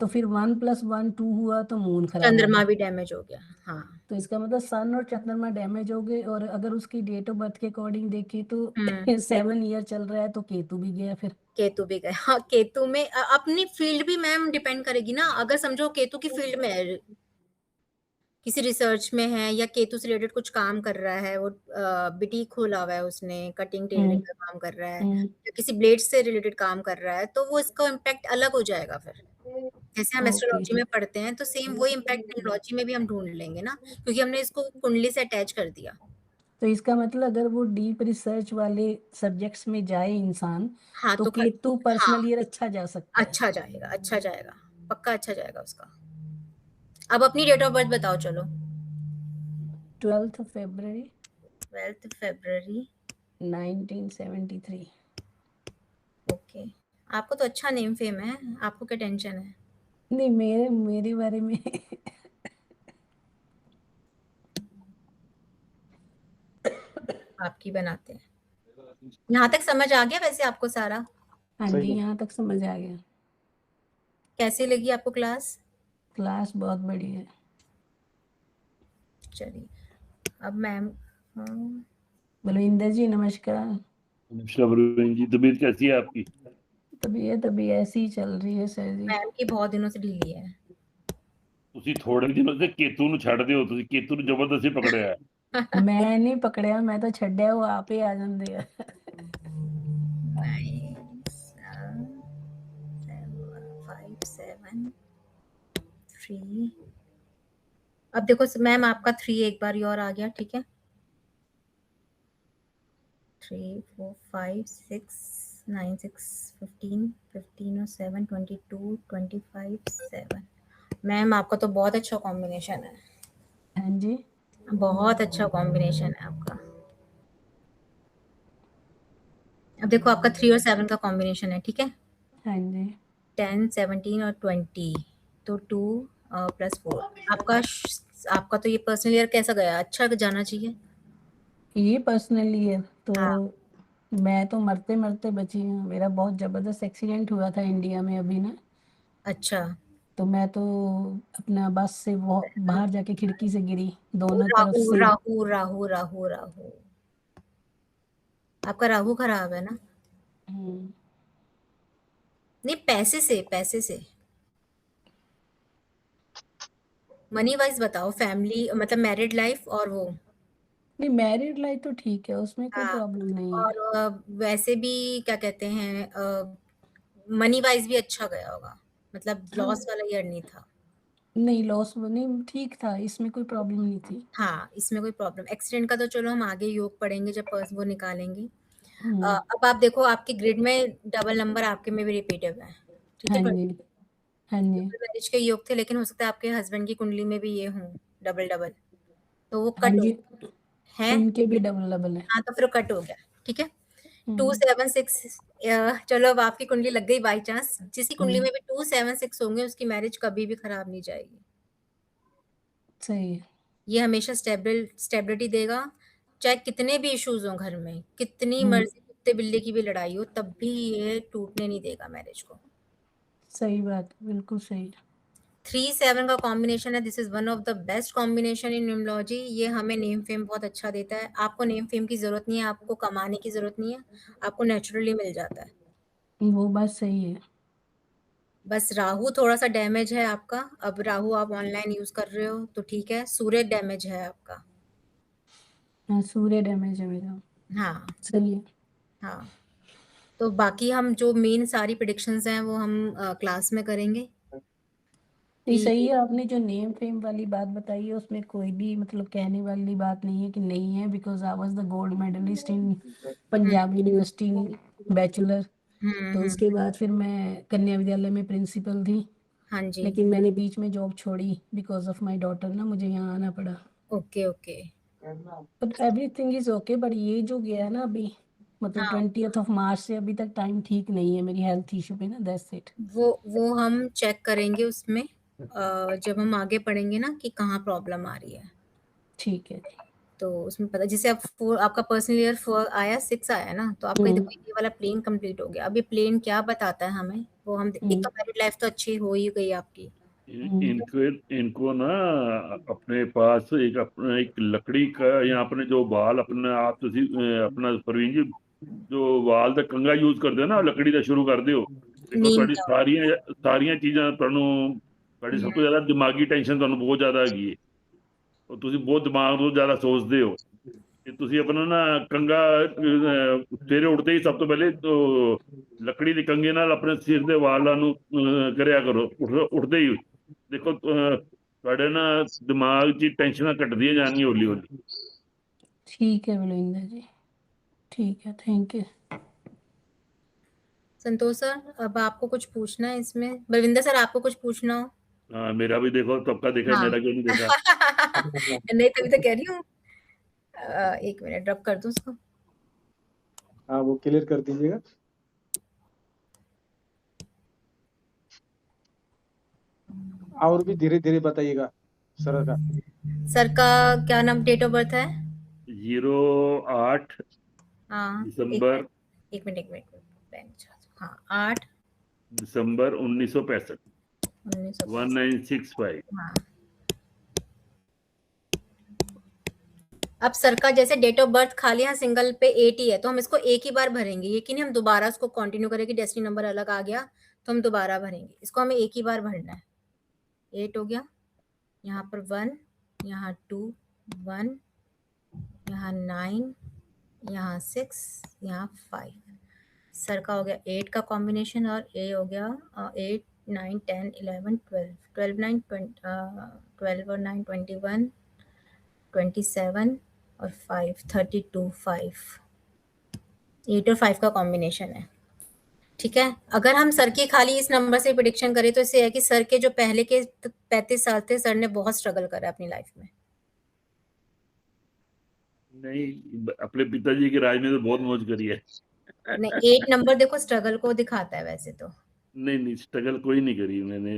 तो फिर 1 + 1 2 हुआ तो मून खराब हो चंद्रमा गया। भी डैमेज हो गया। हाँ। तो इसका मतलब सन और चंद्रमा डैमेज हो गए। और अगर उसकी डेट ऑफ बर्थ के अकॉर्डिंग देखें तो 7 ईयर चल रहा है तो केतु भी गया फिर। केतु भी गए। हाँ, केतु में अपनी फील्ड भी मैम डिपेंड करेगी ना। अगर समझो केतु की फील्ड में है, किसी रिसर्च में है, या केतु से रिलेटेड कुछ काम कर रहा है, वो बुटीक खोला हुआ है उसने, कटिंग टेलरिंग हम्म का काम कर रहा है, हम्म या किसी ब्लेड से रिलेटेड काम कर रहा है, तो वो इसका इम्पैक्ट अलग हो जाएगा फिर। जैसे हम ओके। एस्ट्रोलॉजी में पढ़ते हैं तो सेम वही इम्पैक्ट न्यूमरोलॉजी में भी हम ढूंढ लेंगे ना, क्योंकि हमने इसको कुंडली से अटैच कर दिया। तो इसका मतलब अगर वो डीप रिसर्च वाले सब्जेक्ट्स में जाए इंसान हाँ तो तो केतु हाँ, पर्सनल ईयर अच्छा जा सकता है। अच्छा जाएगा, अच्छा जाएगा, पक्का अच्छा जाएगा उसका। अब अपनी डेट ऑफ बर्थ बताओ चलो। 12 फरवरी 12 फरवरी। 1973। ओके, आपको तो अच्छा नेम फेम है, आपको क्या टेंशन है? नहीं, मेरे बारे में आपकी बनाते हैं। यहाँ तक समझ आ गया वैसे आपको सारा? हाँ सही जी, है। यहाँ तक समझ आ गया। कैसी लगी आपको क्लास? क्लास बहुत बड़ी है। चलिए, अब मैम, बलविंदर जी नमस्कार। नमस्कार प्रवीण जी, तबीयत कैसी है आपकी? तबीयत अभी ऐसी ही चल रही है सर जी। मैम की बहुत दिनों से ढीली है। ਤੁਸੀਂ ਥੋੜੇ ਦਿਨੋਂ से केतु ਨੂੰ ਛੱਡ ਦਿਓ, ਤੁਸੀਂ केतु ਨੂੰ ਜ਼ਬਰਦਸਤੀ ਪਕੜਿਆ ਹੈ। मैं नहीं पकड़िया, मैं तो छड्या, वो आप ही आ जाते हैं। 9 5 7 3 अब देखो मैम आपका 3 एक बार और आ गया, ठीक है। 3 4 5 6 9 6 15 15 और 7 22 25 7। मैम आपका तो बहुत अच्छा कॉम्बिनेशन है, हाँ जी। बहुत अच्छा कॉम्बिनेशन है आपका। अब देखो आपका 3 और 7 का कॉम्बिनेशन है, ठीक है। हाँ जी। 10 17 और 20, तो 2 प्लस 4। आपका तो ये पर्सनल ईयर कैसा गया? अच्छा जाना चाहिए। ये पर्सनली है तो हाँ। मैं तो मरते मरते बची हूँ। मेरा बहुत जबरदस्त एक्सीडेंट हुआ था इंडिया में अभी ना, अच्छा। तो मैं तो अपना बस से वो बाहर जाके खिड़की से गिरी दोनों तरफ राहु से। राहु राहु राहु राहु, आपका राहु खराब है ना? हम्म, नहीं, पैसे से मनी वाइज बताओ, फैमिली मतलब मैरिड लाइफ और वो। नहीं मैरिड लाइफ तो ठीक है, उसमें कोई हाँ, प्रॉब्लम नहीं है। और वैसे भी क्या कहते हैं, मनी वाइज भी अच्छा गया होगा, मतलब हाँ, लॉस वाला ईयर नहीं था। नहीं लॉस नहीं, ठीक था, इसमें कोई प्रॉब्लम नहीं थी। हाँ, इसमें कोई प्रॉब्लम, एक्सीडेंट का तो चलो हम आगे योग पढ़ेंगे जब पर्स वो निकालेंगे। हम्म, अब आप देखो आपकी ग्रिड में डबल नंबर आपके में भी रिपीटेड है, ठीक है। हाँ जी। हाँ जी। ट्रिपल मैरिज के योग थे, लेकिन हो सकता है आपके हस्बैंड की कुंडली में भी ये हों डबल डबल, तो वो हाँ कट जी, है। उनके भी डबल डबल है। हाँ, तो फिर कट हो गया, ठीक है। टू हम्म, 7 6, चलो अब आपकी कुंडली लग गई बाई चांस, जिसकी कुंडली हम्म, में भी 2 7 6 होंगे उसकी मैरिज कभी भी खराब नहीं जाएगी। सही है। ये हमेशा स्टेबिलिटी देगा, चाहे कितने भी इश्यूज हो घर में, कितनी हम्म, मर्जी कुत्ते बिल्ली की भी लड़ाई हो, तब भी ये टूटने नहीं देगा मैरिज को। सही बात, बिल्कुल सही। 3 7 का कॉम्बिनेशन है, this is one of the best combination in numerology. ये हमें नेम फेम बहुत अच्छा देता है। आपको नेम फेम की जरूरत नहीं है, आपको कमाने की जरूरत नहीं है, आपको नेचुरली मिल जाता है। वो बात सही है। बस राहु थोड़ा सा डैमेज है आपका, अब राहु आप ऑनलाइन यूज कर रहे हो तो ठीक है। सूर्य डैमेज है आपका। हाँ, सूर्य डैमेज है मेरा। हाँ। सही है। हाँ, तो बाकी हम जो मेन सारी प्रिडिक्शंस हैं वो हम क्लास में करेंगे नहीं कि सही है, आपने जो नेम फेम वाली बात बताई है उसमें कोई भी मतलब कहने वाली बात नहीं है कि नहीं है, because I was the gold medalist in hmm Punjab University bachelor. तो हम्म। उसके बाद फिर मैं कन्या विद्यालय में प्रिंसिपल थी, हाँ जी। लेकिन मैंने बीच में जॉब छोड़ी बिकॉज ऑफ माय डॉटर ना, मुझे यहाँ आना पड़ा। Okay okay. But everything is okay, but ये जो गया है ना अभी, मतलब हाँ, 20 मार्च से अभी तक टाइम ठीक नहीं है मेरी हेल्थ इशू पे ना, दैट्स इट। वो हम चेक करेंगे उसमें, जब हम आगे पढ़ेंगे ना कि कहाँ प्रॉब्लम आ रही है, ठीक है। तो उसमें पता, जैसे अब आपका पर्सनल ईयर 4 आया, 6 आया ना, तो आपका हम्म, देखो ये वाला प्लेन कंप्लीट हो गया। अब ये प्लेन क्या बताता है हमें, वो हम एक हम्म, तो मैरिड लाइफ तो अच्छी हो ही गई आपकी। हम्म, इनको इनको ना अपने पास एक अपना एक लकड़ी का, या अपने जो बाल अपने आप तुसी अपना प्रवीण जी जो ਵਾਲ ਦਾ ਕੰਗਾ ਯੂਜ਼ ਕਰਦੇ ਹੋ ਨਾ ਲੱਕੜੀ ਦਾ ਸ਼ੁਰੂ ਕਰਦੇ ਹੋ। ਦੇਖੋ नीम ਤੁਹਾਡੀ का। ਸਾਰੀਆਂ ਚੀਜ਼ਾਂ ਤੁਹਾਨੂੰ, ਤੁਹਾਡੀ ਸਭ ਤੋਂ हम्म, ਜ਼ਿਆਦਾ ਦਿਮਾਗੀ ਟੈਨਸ਼ਨ ਤੁਹਾਨੂੰ ਬਹੁਤ ਜ਼ਿਆਦਾ ਹੈਗੀ ਹੈ। ਉਹ ਤੁਸੀਂ ਬਹੁਤ ਦਿਮਾਗ ਤੋਂ ਜ਼ਿਆਦਾ ਸੋਚਦੇ ਹੋ ਕਿ ਤੁਸੀਂ ਆਪਣਾ ਨਾ ਕੰਗਾ ਸਵੇਰੇ ਉੱਠਦੇ ਹੀ ਸਭ ਤੋਂ ਪਹਿਲੇ ਲੱਕੜੀ ਦੇ ਕੰਗੇ ਨਾਲ ਆਪਣੇ ਸਿਰ ਦੇ ਵਾਲਾਂ ਨੂੰ ਕਰਿਆ ਕਰੋ ਉੱਠਦੇ ਹੀ। ਦੇਖੋ ਤੁਹਾਡੇ ਨਾ ਦਿਮਾਗ 'ਚ ਟੈਨਸ਼ਨਾਂ ਘਟਦੀਆਂ ਜਾਣਗੀਆਂ ਹੌਲੀ ਹੌਲੀ। ठीक है बलविंदर जी, ठीक है, थैंक यू। संतोष सर, अब आपको कुछ पूछना है इसमें? बलविंदर सर, आपको कुछ पूछना हो? हाँ, मेरा भी देखो सबका देखा है, हाँ। मेरा क्यों नहीं देखा। नहीं, तभी तो कह रही हूँ। एक मिनट ड्रॉप कर दूं उसको। हाँ, वो क्लियर कर दीजिएगा। और भी धीरे धीरे बताइएगा सर का। सर का क्या नाम, डेट ऑफ बर्थ है? 08 हाँ, एक दिसंबर मिनट एक मिनट एक मिनट। हाँ, 8 दिसंबर 1965 1965। 1965। हाँ। अब सर का जैसे डेट ऑफ बर्थ खाली यहाँ सिंगल पे 8 ही है, तो हम इसको एक ही बार भरेंगे, ये कि नहीं हम दोबारा इसको कंटिन्यू करेंगे। डेस्टिनी नंबर अलग आ गया तो हम दोबारा भरेंगे, इसको हमें एक ही बार भरना है। 8 हो गया, यहाँ पर 1, यहाँ 2 1, यहाँ 9, यहाँ 6, यहाँ 5। सर का हो गया 8 का कॉम्बिनेशन, और ए हो गया 8 9 10 11 12 12 9 20 12 और 9 21 27 और 5 32 5 8 और 5 का कॉम्बिनेशन है। ठीक है, अगर हम सर की खाली इस नंबर से प्रिडिक्शन करें तो इससे है कि सर के जो पहले के 35 साल थे, सर ने बहुत स्ट्रगल करा अपनी लाइफ में। नहीं, अपने पिताजी के राज में तो बहुत मौज करी है। नहीं, 8 नंबर देखो स्ट्रगल को दिखाता है वैसे तो। नहीं, स्ट्रगल कोई नहीं करी मैंने।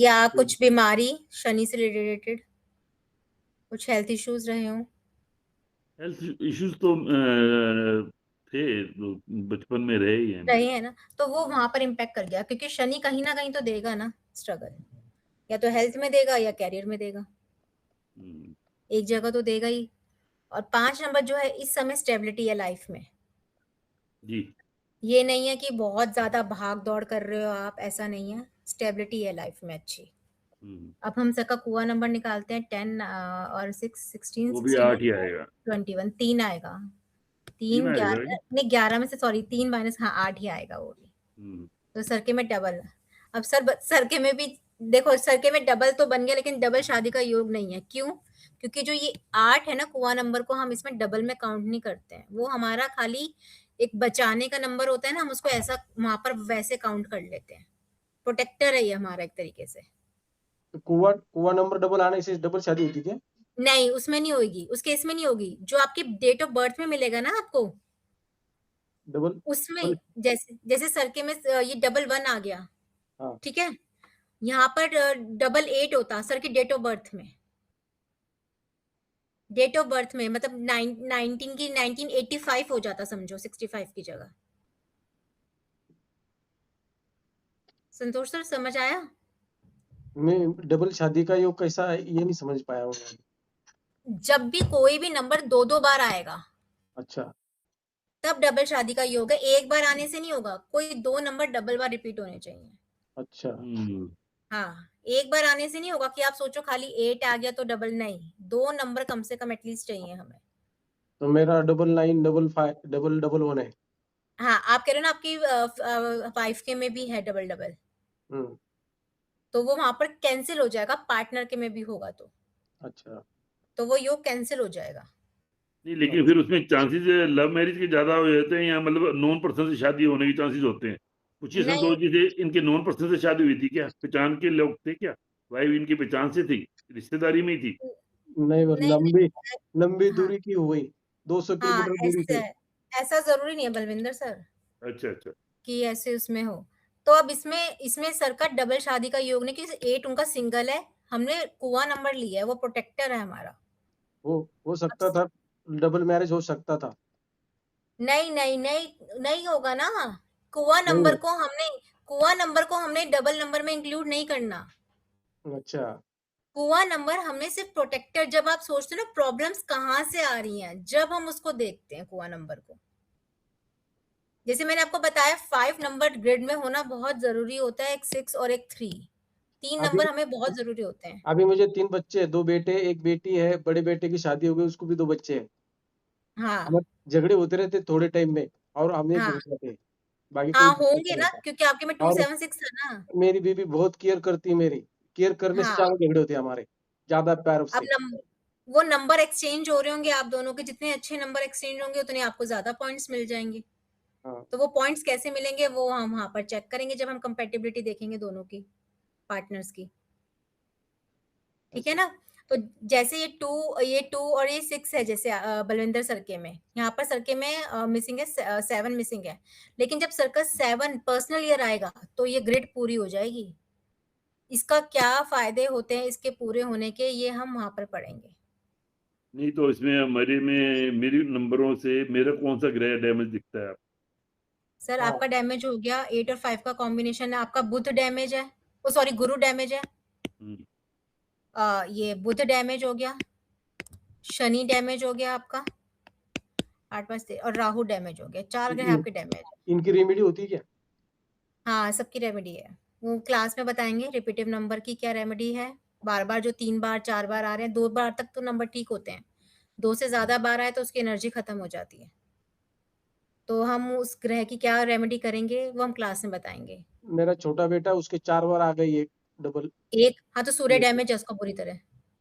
या कुछ बीमारी शनि से रिलेटेड, कुछ हेल्थ इश्यूज रहे हों। हेल्थ इश्यूज तो थे, तो बचपन में रहे ही हैं। रहे हैं ना, तो वो वहां पर इम्पैक्ट कर गया, क्योंकि शनि कहीं ना कहीं तो देगा ना स्ट्रगल, या तो हेल्थ में देगा या कैरियर में देगा, एक जगह तो देगा ही। और 5 नंबर जो है इस समय स्टेबिलिटी है लाइफ में जी। ये नहीं है कि बहुत ज्यादा भाग दौड़ कर रहे हो आप, ऐसा नहीं है, स्टेबिलिटी है लाइफ में अच्छी। अब हम सबका कुआ नंबर निकालते हैं, 10 और 6 16 वो भी 8 ही आएगा। 21 3 आएगा, 3 3 आएगा 11 नहीं 11 में से सॉरी 3 माइनस, हाँ 8 ही आएगा वो भी। तो सरके में डबल। अब सरके में भी देखो, सरके में डबल तो बन गया, लेकिन डबल शादी का योग नहीं है। क्यों? क्योंकि जो ये 8 है ना कुआ नंबर को हम इसमें डबल में काउंट नहीं करते हैं, वो हमारा खाली एक बचाने का नंबर होता है ना, हम उसको ऐसा वहां पर वैसे काउंट कर लेते हैं। प्रोटेक्टर है ये हमारा एक तरीके से। तो कुआ नंबर डबल आने से डबल शादी होती क्या? नहीं, उसमें नहीं होगी, उस केस में नहीं होगी। जो आपके डेट ऑफ बर्थ में मिलेगा ना आपको, डबल उसमें जैसे जैसे सरके में ये डबल 1 आ गया, हाँ। ठीक है, यहाँ पर डबल 8 होता सर की डेट ऑफ बर्थ में। डेट ऑफ बर्थ में मतलब 19 की 1985 हो जाता समझो, 65 की जगह। संतोष सर समझ आया? मैं डबल शादी का योग कैसा है ये नहीं समझ पाया हूँ। जब भी कोई भी नंबर 2 बार आएगा, अच्छा, तब डबल शादी का योग है। एक बार आने से नहीं होगा, कोई 2 नंबर डबल बार रिपीट होने चाहिए। अच्छा। हाँ, एक बार आने से नहीं होगा कि आप सोचो खाली 8 आ गया तो डबल, नहीं, 2 नंबर कम से कम एटलीस्ट चाहिए हमें। तो मेरा 99 55 1 है। हाँ, आप कह रहे हो ना आपकी 5 के में भी है डबल डबल, तो वो वहां पर कैंसिल हो जाएगा, पार्टनर के में भी होगा तो। अच्छा। तो वो योग कैंसिल हो जाएगा। नहीं, लेकिन फिर उसमें चांसेस लव मैरिज के ज्यादा हो जाते हैं, या मतलब नॉन पर्सन से शादी होने के चांसेस होते हैं। पूछिए नहीं, संतोष जी से, इनके नॉन पर्सन से शादी हुई थी क्या? पहचान के लोग थे क्या? वाइफ इनकी पहचान से थी, रिश्तेदारी में ही थी? नहीं, वो नहीं, लंबी हाँ, दूरी की हो गई, 200 हाँ, किलोमीटर दूरी ऐसा थी। है, ऐसा जरूरी नहीं है बलविंदर सर अच्छा अच्छा। कि ऐसे उसमें हो। तो अब इसमें इसमें सर का डबल शादी का योग नहीं, क्योंकि 8 उनका सिंगल है, हमने कुआ नंबर लिया है, वो प्रोटेक्टर है हमारा। हो सकता अब था, डबल मैरिज हो सकता था। नहीं नहीं नहीं, नहीं होगा ना। कुआ नहीं नंबर हो। को हमने कुआ नंबर को हमने डबल नंबर में इंक्लूड नहीं करना। अच्छा। कुआ नंबर हमने सिर्फ प्रोटेक्टर, जब आप सोचते हो ना प्रॉब्लम्स कहाँ से आ रही हैं, जब हम उसको देखते हैं कुआ नंबर को। जैसे मैंने आपको बताया 5 नंबर ग्रिड में होना बहुत जरूरी होता है, एक 6 और एक 3, 3 अभी नंबर हमें बहुत जरूरी होते हैं। अभी मुझे 3 बच्चे हैं, 2 बेटे 1 बेटी है। बड़े बेटे की शादी हो गई, उसको भी 2 बच्चे हैं। हाँ, हमारे झगड़े होते रहते थोड़े टाइम में, और हम एक हो हाँ, जाते हैं, बाकी कोई हाँ, दिक्कत होंगे नहीं ना, होता। क्योंकि आपके में और 276 है ना। मेरी बीवी बहुत केयर करती है मेरी, केयर करने से हाँ, ज्यादा झगड़े होते हैं हमारे, ज्यादा प्यार अब से। वो नंबर एक्सचेंज हो रहे होंगे आप दोनों के, जितने अच्छे नंबर एक्सचेंज होंगे उतने आपको ज्यादा पॉइंट्स मिल जाएंगे। हाँ। तो वो पॉइंट्स कैसे मिलेंगे वो हम वहां पर चेक करेंगे जब हम कंपेटिबिलिटी देखेंगे दोनों की, पार्टनर्स की। ठीक है अच्छा। ना? तो जैसे ये टू और ये 6 है, जैसे बलविंदर सरके में, यहाँ पर सरके में मिसिंग है, 7 मिसिंग है। लेकिन जब सर का 7 पर्सनल ईयर आएगा तो ये ग्रिड पूरी हो जाएगी। इसका क्या फायदे होते हैं इसके पूरे होने के, ये हम वहां पर पढ़ेंगे। नहीं, तो इसमें हमारे में मेरी नंबरों से मेरा कौन सा ग्रह डैमेज दिखता है? सर हाँ। आपका डैमेज हो गया, 8 और 5 का कॉम्बिनेशन है, आपका बुध डैमेज है, ओ सॉरी गुरु डैमेज है, हम्म, ये बुध डैमेज हो गया, शनि डैमेज हो गया आपका 8 5 और राहु डैमेज हो गया, 4 ग्रह इन, आपके डैमेज है। इनकी रेमेडी होती है क्या? हाँ, सबकी रेमेडी है, वो क्लास में बताएंगे रिपीटिव नंबर की क्या रेमेडी है। बार बार जो 3 बार 4 बार आ रहे हैं, 2 बार तक तो नंबर ठीक होते हैं, 2 से ज्यादा बार आए तो उसकी एनर्जी खत्म हो जाती है। तो हम उस ग्रह की क्या रेमेडी करेंगे वो हम क्लास में बताएंगे। मेरा छोटा बेटा उसके 4 बार आ गई एक डबल। हाँ, तो सूर्य डैमेज है उसका पूरी तरह।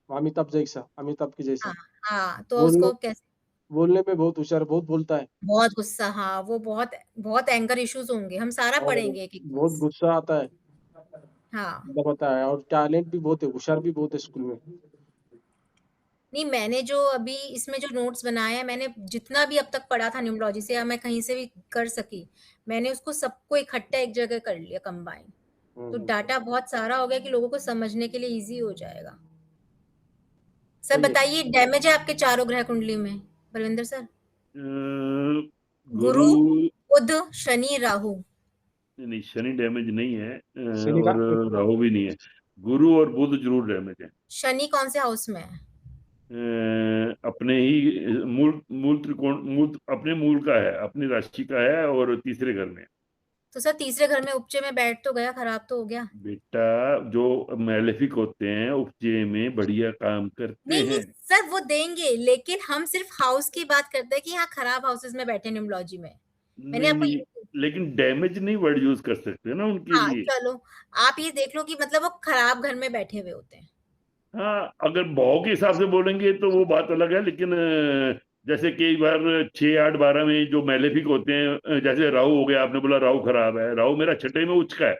अमिताभ जैसा, अमिताभ की जैसा। हाँ, तो बोलने उसको कैसे? बोलने में बहुत होशियार, बहुत बोलता है बहुत गुस्सा, हाँ, वो बहुत बहुत एंगर इश्यूज होंगे, हम सारा और पढ़ेंगे एक-एक बहुत चीज़। गुस्सा आता है, हाँ। पता है, और टैलेंट भी बहुत है, होशियार भी बहुत है स्कूल में। नहीं, मैंने जो अभी इसमें जो नोट्स बनाए हैं, मैंने जितना भी अब तक पढ़ा था न्यूमरोलॉजी से या मैं कहीं से भी कर सकी, मैंने उसको सबको इकट्ठा एक जगह कर लिया कंबाइन। तो डाटा बहुत सारा हो गया कि लोगों को समझने के लिए ईज़ी हो जाएगा। सर सही है। बताइए डैमेज है आपके चारों ग्रह कुंडली में, बलविंदर सर? गुरु गुरु, बुध, शनि, राहु। नहीं, शनि डैमेज नहीं है शनि का और राहु भी नहीं है। गुरु और बुध जरूर डैमेज है। शनि कौन से हाउस में है? अपने ही मूल मूल त्रिकोण मूल अपने मूल का है, अपनी राशि का है और तीसरे घर में। तो सर तीसरे घर में उपचे में बैठ तो गया, खराब तो हो गया। बेटा, जो मैलेफिक होते हैं उपजे में बढ़िया काम करते नहीं नहीं हैं। सर वो देंगे, लेकिन हम सिर्फ हाउस की बात करते हैं कि यहाँ खराब हाउसेस में बैठे न्यूमरोलॉजी में। मैंने नहीं आपको नहीं, लेकिन डैमेज नहीं वर्ड यूज कर सकते ना उनके हाँ लिए। चलो, आप ये देख लो कि मतलब वो खराब घर में बैठे हुए होते हैं। हाँ, अगर भाव के हिसाब से बोलेंगे तो वो बात अलग है, लेकिन जैसे कई बार 6, 8, 12 में जो मैलेफिक होते हैं, जैसे राहु हो गया, आपने बोला राहु खराब है, राहु मेरा छठे में उच्च का है।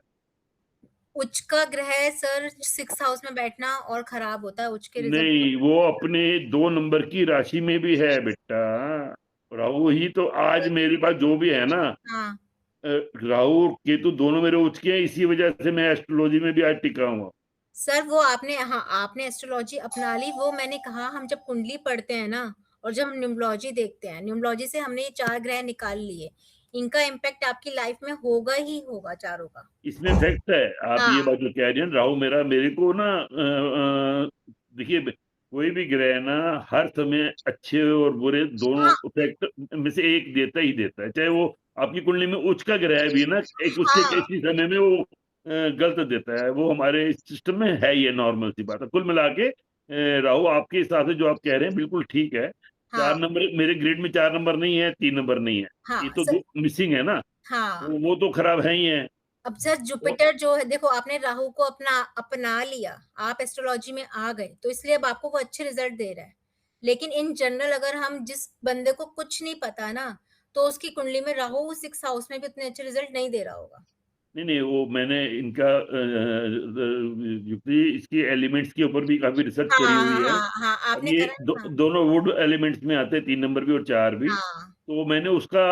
उच्च का ग्रह सर 6th हाउस में बैठना और खराब होता है, उच्च के रिजल्ट। नहीं, वो अपने 2 नंबर की राशि में भी है बेटा। राहु ही तो आज मेरे पास जो भी है ना, हाँ राहु और केतु दोनों मेरे उच्च के हैं, इसी वजह से मैं एस्ट्रोलॉजी में भी आज टिका हुआ। सर वो आपने, हाँ आपने एस्ट्रोलॉजी अपना ली, वो मैंने कहा हम जब कुंडली पढ़ते हैं ना और जब हम न्यूमरोलॉजी देखते हैं, न्यूमरोलॉजी से हमने ये 4 ग्रह निकाल लिए, इनका इम्पैक्ट आपकी लाइफ में होगा ही होगा चारों का। इसमें फैक्ट है, आप ये हाँ बात जो कह रहे हैं, राहु मेरे को ना देखिए, कोई भी ग्रह ना हर समय अच्छे और बुरे दोनों हाँ इफेक्ट में से एक देता ही देता है, चाहे वो आपकी कुंडली में उच्च का ग्रह भी ना एक उसके हाँ किसी समय में वो गलत देता है, वो हमारे सिस्टम में है, ये नॉर्मल सी बात है। कुल मिला के राहु आपके हिसाब से जो आप कह रहे हैं बिल्कुल ठीक है। 4 हाँ नंबर मेरे ग्रिड में 4 नंबर नहीं है, 3 नंबर नहीं है, ये हाँ तो सर, मिसिंग है ना, हाँ तो वो तो खराब है ही है। अब सर जुपिटर जो है, देखो आपने राहु को अपना लिया, आप एस्ट्रोलॉजी में आ गए, तो इसलिए अब आपको वो अच्छे रिजल्ट दे रहा है। लेकिन इन जनरल अगर हम जिस बंदे को कुछ नहीं पता ना, तो उसकी कुंडली में राहु 6th हाउस में भी उतने अच्छे रिजल्ट नहीं दे रहा होगा। नहीं नहीं, वो मैंने इनका युक्ति इसकी एलिमेंट्स के ऊपर भी काफी रिसर्च करी हाँ हुई है। हाँ हाँ अब आपने ये करा हाँ दोनों वुड एलिमेंट्स में आते हैं, 3 नंबर भी और 4 भी, हाँ तो मैंने उसका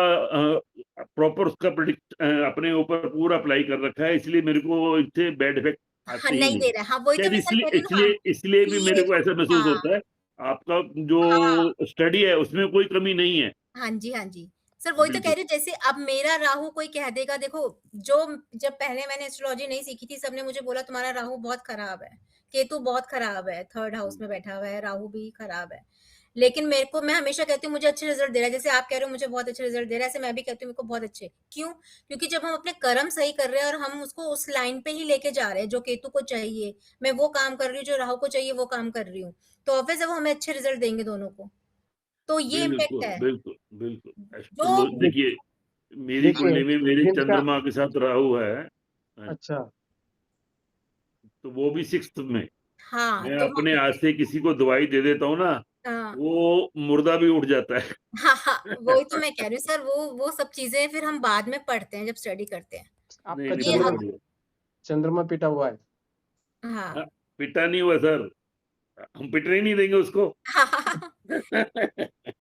प्रॉपर उसका प्रिडिक्ट अपने ऊपर पूरा अप्लाई कर रखा है, इसलिए मेरे को इससे बैड इफेक्ट हाँ आते ही नहीं नहीं। दे रहा, हाँ वही तो शायद मैं सर इसलिए कह रही हूँ ना, इसलिए इसलिए भी कि मेरे को ऐसा महसूस हाँ होता है, आपका हाँ जो स्टडी है उसमें कोई कमी नहीं है। हाँ जी, हाँ जी। सर वही तो कह बिल्कुल। रही हूँ, जैसे अब मेरा राहु कोई कह देगा, देखो जो जब पहले मैंने एस्ट्रोलॉजी नहीं सीखी थी, सबने मुझे बोला तुम्हारा राहु बहुत खराब है, केतु बहुत खराब है, 3rd हाउस में बैठा हुआ है, राहु भी खराब है। लेकिन मेरे को, मैं हमेशा कहती हूँ मुझे अच्छे रिजल्ट दे रहा है, जैसे आप कह रहे हो मुझे बहुत अच्छे रिजल्ट दे रहा है, ऐसे मैं भी कहती हूँ मेरे को बहुत अच्छे। क्यों? क्योंकि जब हम अपने कर्म सही कर रहे हैं और हम उसको उस लाइन पे ही लेके जा रहे हैं जो केतु को चाहिए, मैं वो काम कर रही हूँ जो राहु को चाहिए वो काम कर रही हूँ, तो ऑब्वियस है वो हमें अच्छे रिजल्ट देंगे दोनों को। तो ये इम्पैक्ट बिल्कुल है। बिल्कुल बिल्कुल। जो देखिए, मेरी देखिए कुंडली में मेरे जिनका चंद्रमा के साथ राहु है, अच्छा तो वो भी 6th में। हाँ, मैं तो अपने हाथ से किसी को दवाई दे देता हूँ ना, हाँ, वो मुर्दा भी उठ जाता है। हाँ, हाँ, वही तो मैं कह रही हूँ सर, वो सब चीज़ें फिर हम बाद में पढ़ते हैं जब स्टडी करते हैं। नहीं आपका नहीं, ये बहुत हम बढ़िया। चंद्रमा पिटा हुआ है। हाँ, हाँ। पिटा नहीं हुआ सर, हम पिटने ही नहीं देंगे उसको।